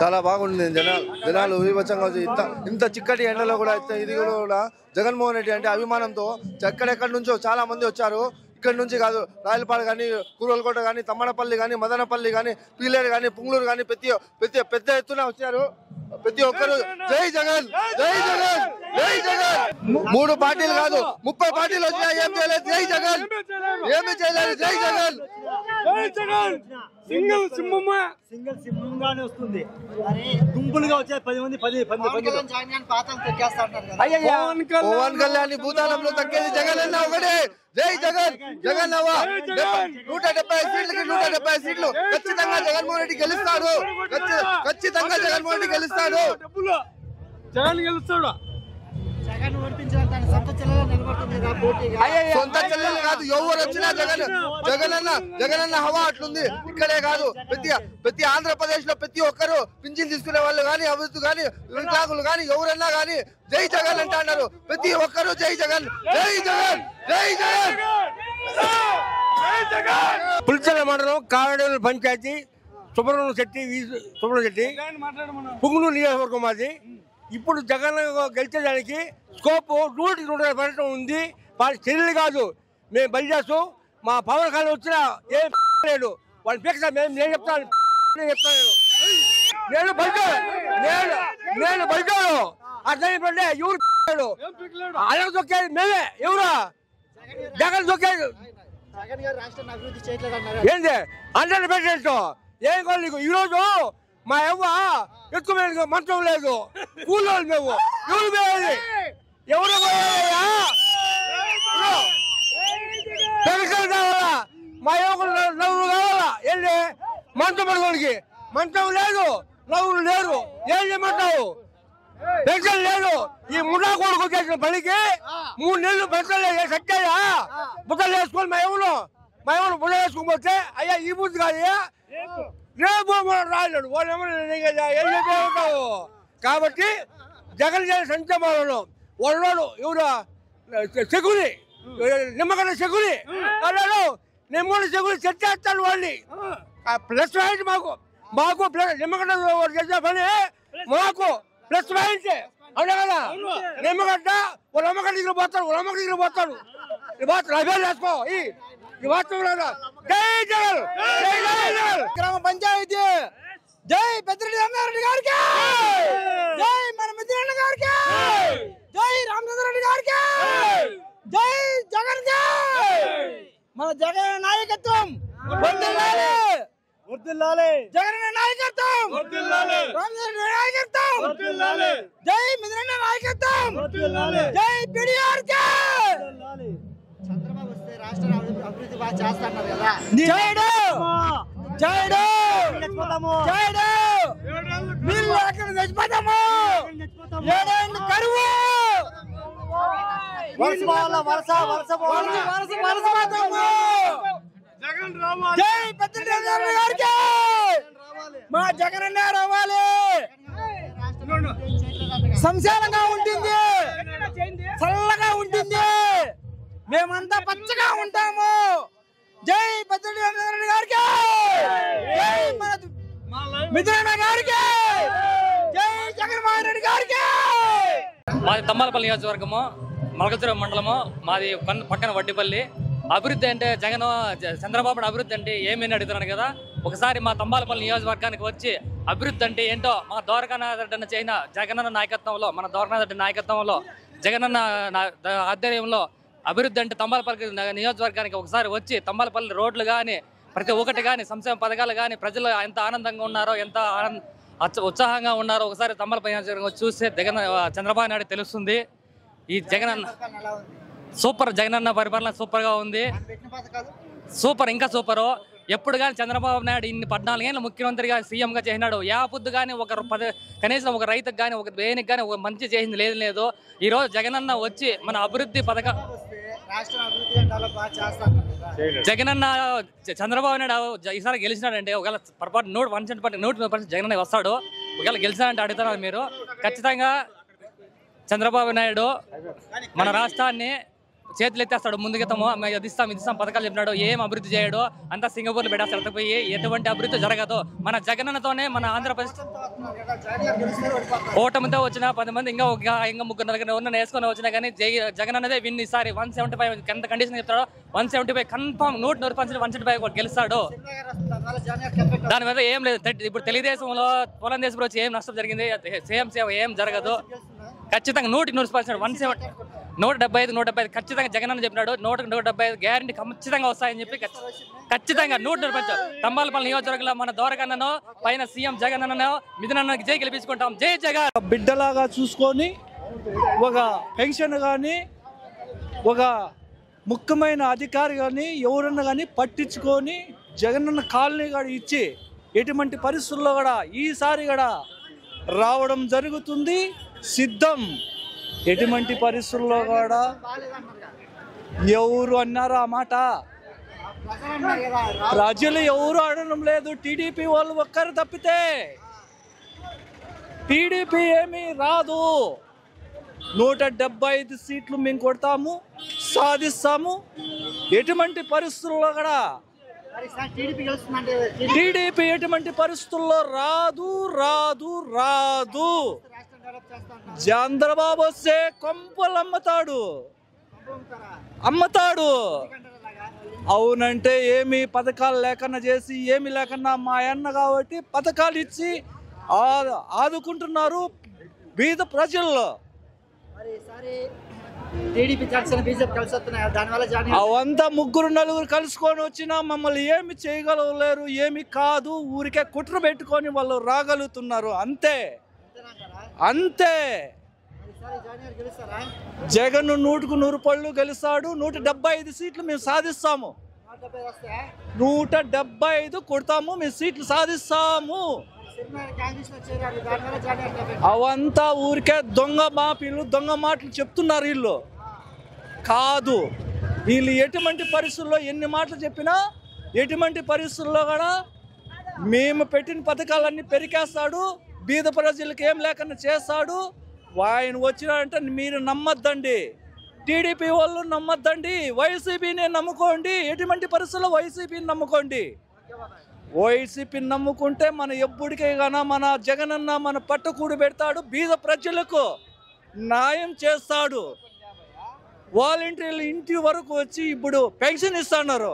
చాలా బాగుంది. జనాలు వివచ్చంగా ఇంత చిక్కటి ఎండలో కూడా ఇది కూడా జగన్మోహన్ రెడ్డి అంటే అభిమానంతో ఎక్కడెక్కడి నుంచో చాలా మంది వచ్చారు. ఇక్కడ నుంచి కాదు, రాయలపాడు కానీ, కూరలకోట కానీ, తమ్మడపల్లి కానీ, మదనపల్లి కానీ, పీలేరు కానీ, పుంగళూరు కానీ పెద్ద ఎత్తున వచ్చారు. ప్రతి ఒక్కరు జై జగన్, జై జగన్, జై జగన్. 3 పార్టీలు కాదు 30 పార్టీలు వచ్చినా ఏం చేయలేదు. జై జగన్, ఏమి చేయలేదు. జై జగన్, జై జగన్. సింగిల్ సింహంగానే వస్తుంది. గుంపులుగా వచ్చే 10 మంది పవన్ కళ్యాణ్ భూతాళంలో తగ్గేది జగన్ అన్న ఒకటే. జై జగన్, జగన్ అవ్వ 175 సీట్లకి 175 సీట్లు ఖచ్చితంగా జగన్మోహన్ రెడ్డి గెలుస్తాడు. ఖచ్చితంగా జగన్మోహన్ రెడ్డి గెలుస్తాడు. జగన్ గెలుస్తాడు. సొంత చెల్లెలు కాదు, ఎవరు వచ్చినా జగనన్న హవా అట్లుంది. ఇక్కడే కాదు, ప్రతి ఆంధ్రప్రదేశ్ లో ప్రతి ఒక్కరు పింఛన్ తీసుకునే వాళ్ళు కానీ, అభివృద్ధి కానీ, వికలాంగులు కానీ, ఎవరన్నా కానీ జై జగన్ అంటున్నారు. ప్రతి ఒక్కరు జై జగన్, జై జగన్, జై జగన్. పులిచెల మండలం కావడేలు పంచాయతీ సుబ్రహ్మణ్యం శెట్టి పుంగనూరు నియోజకవర్గం మాది. ఇప్పుడు జగన్ గెలిచేదానికి స్కోప్ 100% ఉంది. వాళ్ళ చర్యలు కాదు, మేము బలి చేస్తాం. మా పవన్ కళ్యాణ్ వచ్చినా ఏం లేదు. వాళ్ళు పేక్ష నేను చెప్తాను నేను బలిచాను అర్థమైపోతే ఎవరు అలా దొక్కేది మేమే. ఎవరు జగన్ దొక్కేది ఏంది 100%. ఏం కాదు నీకు. ఈరోజు మా అవ్వ ఎక్కువ మంచం లేదు, కూలోళ్ళు మేము. ఎవరు పోయేది? ఎవరు పోయా? పెన్షన్ కావాలా? మా యువకులు నవ్వులు కావాలా? ఏంటి మంచం పడుకోనికి మంచం లేదు, నవ్వులు లేరు. ఏం చేయమంటావు? పెన్షన్ లేదు. ఈ ముఠా కొడుకు చేసిన పనికి 3 నెలలు పెన్షన్ లేదు. సత్యాయా బుట్టలు వేసుకొని మా ఎవరు బుట్ట వేసుకోకపోతే అయ్యా ఈ బుద్ధి కాదయ్యా రేపు రాయలేడు. వాళ్ళు ఏమో కాబట్టి జగన్ చేసిన సంక్షేమాలను వాళ్ళు ఎవరు చెగురి నిమ్మగడ్డ చెగురి నిమ్మగడ్డ చెగురి చర్చేస్తాడు. వాళ్ళని ప్లస్ పాయింట్ మాకు నిమ్మగడ్డ చేసే పని మాకు ప్లస్ పాయింట్. అవునా కదా? నిమ్మగడ్డ వాళ్ళ అమ్మగడ్డ దగ్గర పోతాడు, వాళ్ళ అమ్మగడ్డ దగ్గర పోతాడు. ఈ మాత్రం అభ్యాసం చేసుకో. ఈ మాత్రం జై జగన్, జై జగన్. గ్రామ పంచాయతీ జై పెద్దిరెడ్డి రామచంద్రరెడ్డి గారికి, జై మన మిత్రుల గారికి, జై రామచంద్రరెడ్డి గారికి, జై జగన్ కి. మన జగన్ నాయకత్వం వర్ధిల్లాలి, వర్ధిల్లాలి. జగన్ నాయకత్వం వర్ధిల్లాలి, రామచంద్రరెడ్డి నాయకత్వం వర్ధిల్లాలి, జై మిత్రుల నాయకత్వం వర్ధిల్లాలి, జై పిడిఆర్ కి. చంద్రబాబు వస్తే రాష్ట్ర అభివృద్ధి బాగా చేస్తున్నారు కదా. జైడు జైడు జైడు వీళ్ళు అక్కడ చచ్చిపోతాము. 7 ఏళ్ళు కరువు జై పెద్దిరెడ్డి గారికి, మా జగన్ రావాలి. సంశాలంగా ఉంటుంది, చల్లగా ఉంటుంది, మేమంతా పచ్చగా ఉంటాము. జై పెద్దిరెడ్డి గారికి, జై మిత్రుల గారికి, జై జగన్మోహన్ రెడ్డి గారికి. మాది తమ్మలపల్లి నియోజకవర్గము, మలకచూరు మండలము. మాది పక్కన వడ్డిపల్లి. అభివృద్ధి అంటే చంద్రబాబు అభివృద్ధి అంటే ఏమని అడుగుతున్నాను కదా. ఒకసారి మా తంబాలపల్లి నియోజకవర్గానికి వచ్చి అభివృద్ధి అంటే ఏంటో మా ద్వారకానాథరెడ్డి చేసిన జగనన్న నాయకత్వంలో, మన ద్వారకానాథరెడ్డి నాయకత్వంలో, జగనన్న ఆధ్వర్యంలో అభివృద్ధి అంటే తంబాలపల్లి నియోజకవర్గానికి ఒకసారి వచ్చి తంబాలపల్లి రోడ్లు కానీ, ప్రతి ఒక్కటి కానీ, సంక్షేమ పథకాలు కానీ, ప్రజలు ఎంత ఆనందంగా ఉన్నారో, ఎంత ఉత్సాహంగా ఉన్నారో ఒకసారి తంబాలపల్లి నియోజకవర్గం చూస్తే చంద్రబాబు నాయుడు తెలుస్తుంది. ఈ జగనన్న సూపర్, జగనన్న పరిపాలన సూపర్గా ఉంది. సూపర్, ఇంకా సూపరు. ఎప్పుడు కానీ చంద్రబాబు నాయుడు ఇన్ని 14 ఏళ్ళు ముఖ్యమంత్రిగా సీఎంగా చేసినాడు. యాపొద్దు కానీ కనీసం ఒక రైతుకు కానీ, ఒక దేనికి కానీ ఒక మంచి చేసింది లేదు. ఈరోజు జగనన్న వచ్చి మన అభివృద్ధి పథకం జగనన్న చంద్రబాబు నాయుడు ఈసారి గెలిచినాడంటే ఒకవేళ పొరపాటు 100% జగనన్న వస్తాడు. ఒకవేళ గెలిచినాడంటే అడుగుతున్నారు మీరు. ఖచ్చితంగా చంద్రబాబు నాయుడు మన రాష్ట్రాన్ని చేతులు ఎత్తేస్తాడు ముందుకెత్తము అది ఇస్తాం పథకాలు చెప్పినాడు, ఏం అభివృద్ధి చేయడు, అంతా సింగపూర్లో పెట్టేస్తాడు. పోయి ఎటువంటి అభివృద్ధి జరగదు. మన జగనన్నతోనే మన ఆంధ్రప్రదేశ్ ఓటమితో వచ్చిన 10 మంది ఇంకా ముగ్గురు నలుగురు ఉన్న వేసుకొని వచ్చినా కానీ జగనన్నదే విన్ ఈసారి. 175 ఎంత కండిషన్ చెప్తాడో 175 కన్ఫామ్ 100% 175 గెలుస్తాడు. దాని మీద ఏం లేదు. ఇప్పుడు తెలుగుదేశంలో పొలం దేశం వచ్చి ఏం నష్టం జరిగింది, సేమ్ ఏం జరగదు. ఖచ్చితంగా 100% 175 ఖచ్చితంగా జగనన్న చెప్పినాడు. 175 గ్యారంటీ ఖచ్చితంగా వస్తాయని చెప్పి ఖచ్చితంగా 100% తంబాలపల్లి నియోజకవర్గంలో మన దోరకన్నను పైన సీఎం జగనన్నను మిథునన్నకి జై గెలిపించుకుంటాం. జై జగన్. బిడ్డలాగా చూసుకొని ఒక పెన్షన్ కానీ ఒక ముఖ్యమైన అధికారి కానీ ఎవరన్నా కానీ పట్టించుకొని జగనన్న కాలనీ కూడా ఇచ్చి ఎటువంటి పరిస్థితుల్లో కూడా ఈసారి కూడా రావడం జరుగుతుంది. సిద్ధం. ఎటువంటి పరిస్థితుల్లో కూడా ఎవరు అన్నారు ఆ మాట? ప్రజలు ఎవరు అనడం లేదు. టీడీపీ వాళ్ళు ఒక్కరు తప్పితే టీడీపీ ఏమీ రాదు. 175 సీట్లు మేము కొడతాము, సాధిస్తాము. ఎటువంటి పరిస్థితుల్లో కూడా టీడీపీ ఎటువంటి పరిస్థితుల్లో రాదు రాదు రాదు. చంద్రబాబు వస్తే కొంపలు అమ్ముతాడు. అవునంటే ఏమి పథకాలు లేకన్నా చేసి ఏమి లేకన్నా మా అన్న కాబట్టి పథకాలు ఇచ్చి ఆదుకుంటున్నారు బీద ప్రజల్లో. అవంతా ముగ్గురు నలుగురు కలుసుకొని వచ్చినా మమ్మల్ని ఏమి చేయగలలేరు, ఏమి కాదు. ఊరికే కుట్ర పెట్టుకొని వాళ్ళు రాగలుగుతున్నారు. అంతే. జగన్ 100కు 100 పళ్ళు గెలుస్తాడు. 175 సీట్లు మేము సాధిస్తాము. 175 కొడతాము, మేము సీట్లు సాధిస్తాము. అవంతా ఊరికే దొంగ మాటలు చెప్తున్నారు. వీళ్ళు కాదు. వీళ్ళు ఎటువంటి పరిస్థితుల్లో ఎన్ని మాటలు చెప్పినా ఎటువంటి పరిస్థితుల్లో కూడా మేము పెట్టిన పథకాలన్నీ పెరికేస్తాడు. బీద ప్రజలకు ఏం లేకుండా చేస్తాడు. ఆయన వచ్చినాడంటే మీరు నమ్మద్దండి. టీడీపీ వాళ్ళు నమ్మద్దండి. వైసీపీని నమ్ముకోండి. ఎటువంటి పరిస్థితుల్లో వైసీపీని నమ్ముకోండి. వైసీపీని నమ్ముకుంటే మన ఎప్పటికే గానా మన జగనన్న మన పట్టుకూడు పెడతాడు. బీద ప్రజలకు న్యాయం చేస్తాడు. వాలంటీర్లు ఇంటి వరకు వచ్చి ఇప్పుడు పెన్షన్ ఇస్తున్నారు.